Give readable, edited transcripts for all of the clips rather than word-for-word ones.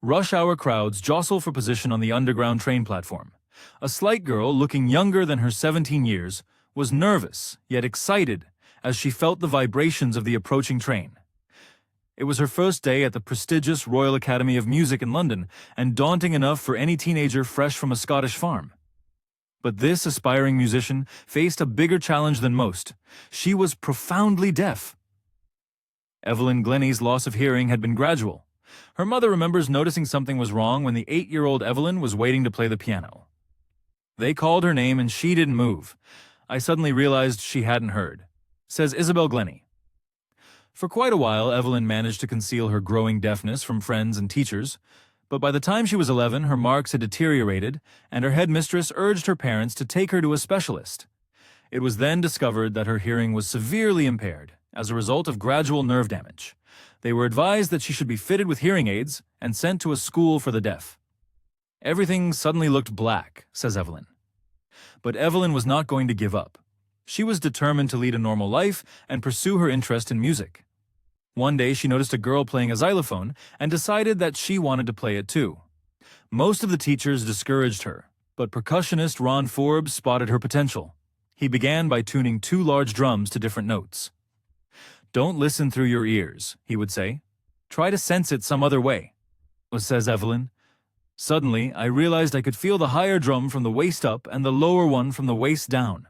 Rush hour crowds jostle for position on the underground train platform. A slight girl, looking younger than her 17 years, was nervous, yet excited, as she felt the vibrations of the approaching train. It was her first day at the prestigious Royal Academy of Music in London, and daunting enough for any teenager fresh from a Scottish farm. But this aspiring musician faced a bigger challenge than most. She was profoundly deaf. Evelyn Glennie's loss of hearing had been gradual. Her mother remembers noticing something was wrong when the 8-year-old Evelyn was waiting to play the piano. They called her name and she didn't move. I suddenly realized she hadn't heard, says Evelyn Glennie. For quite a while, Evelyn managed to conceal her growing deafness from friends and teachers, but by the time she was 11, her marks had deteriorated, and her headmistress urged her parents to take her to a specialist. It was then discovered that her hearing was severely impaired as a result of gradual nerve damage. They were advised that she should be fitted with hearing aids and sent to a school for the deaf. Everything suddenly looked black, says Evelyn. But Evelyn was not going to give up. She was determined to lead a normal life and pursue her interest in music. One day she noticed a girl playing a xylophone and decided that she wanted to play it too. Most of the teachers discouraged her, but percussionist Ron Forbes spotted her potential. He began by tuning 2 large drums to different notes. "Don't listen through your ears," he would say. "Try to sense it some other way," says Evelyn. "Suddenly, I realized I could feel the higher drum from the waist up and the lower one from the waist down."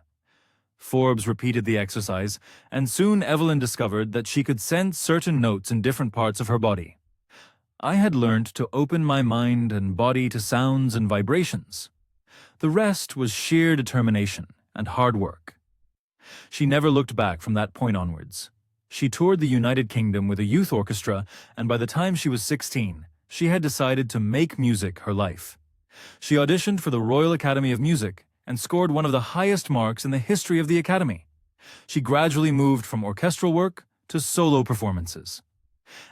Forbes repeated the exercise, and soon Evelyn discovered that she could sense certain notes in different parts of her body. "I had learned to open my mind and body to sounds and vibrations. The rest was sheer determination and hard work." She never looked back from that point onwards. She toured the United Kingdom with a youth orchestra, and by the time she was 16, she had decided to make music her life. She auditioned for the Royal Academy of Music and scored one of the highest marks in the history of the Academy. She gradually moved from orchestral work to solo performances.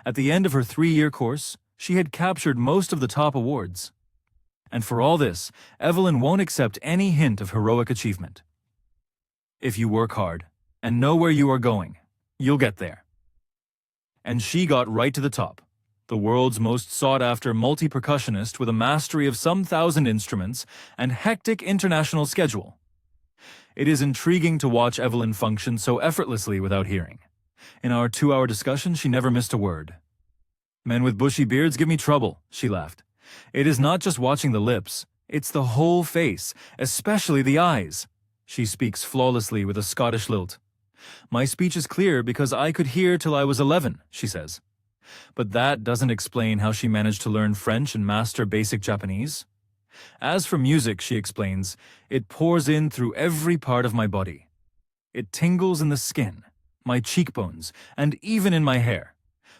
At the end of her 3-year course, she had captured most of the top awards. And for all this, Evelyn won't accept any hint of heroic achievement. "If you work hard and know where you are going, you'll get there." And she got right to the top. The world's most sought-after multi-percussionist with a mastery of some 1,000 instruments and hectic international schedule. It is intriguing to watch Evelyn function so effortlessly without hearing. In our 2-hour discussion, she never missed a word. "Men with bushy beards give me trouble," she laughed. "It is not just watching the lips, it's the whole face, especially the eyes." She speaks flawlessly with a Scottish lilt. "My speech is clear because I could hear till I was 11, she says. But that doesn't explain how she managed to learn French and master basic Japanese. "As for music," she explains, "it pours in through every part of my body. It tingles in the skin, my cheekbones, and even in my hair.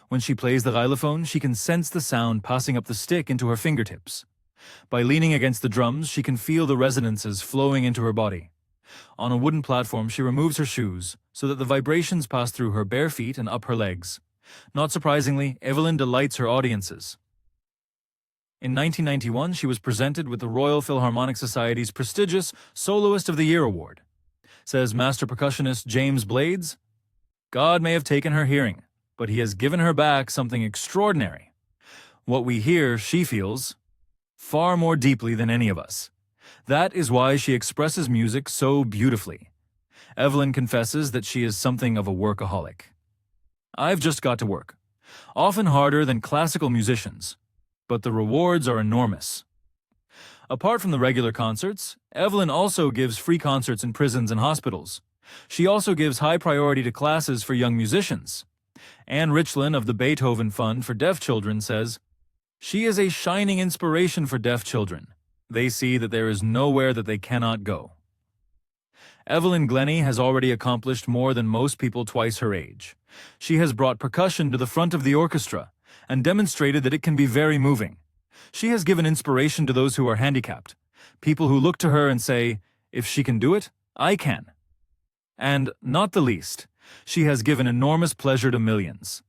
When she plays the xylophone, she can sense the sound passing up the stick into her fingertips. By leaning against the drums, she can feel the resonances flowing into her body. On a wooden platform, she removes her shoes so that the vibrations pass through her bare feet and up her legs. Not surprisingly, Evelyn delights her audiences." In 1991, she was presented with the Royal Philharmonic Society's prestigious Soloist of the Year award. Says master percussionist James Blades, "God may have taken her hearing, but he has given her back something extraordinary. What we hear, she feels far more deeply than any of us. That is why she expresses music so beautifully." Evelyn confesses that she is something of a workaholic. "I've just got to work, often harder than classical musicians, but the rewards are enormous." Apart from the regular concerts, Evelyn also gives free concerts in prisons and hospitals. She also gives high priority to classes for young musicians. Anne Richland of the Beethoven Fund for Deaf Children says, "She is a shining inspiration for deaf children. They see that there is nowhere that they cannot go." Evelyn Glennie has already accomplished more than most people twice her age. She has brought percussion to the front of the orchestra and demonstrated that it can be very moving. She has given inspiration to those who are handicapped, people who look to her and say, "If she can do it, I can." And, not the least, she has given enormous pleasure to millions.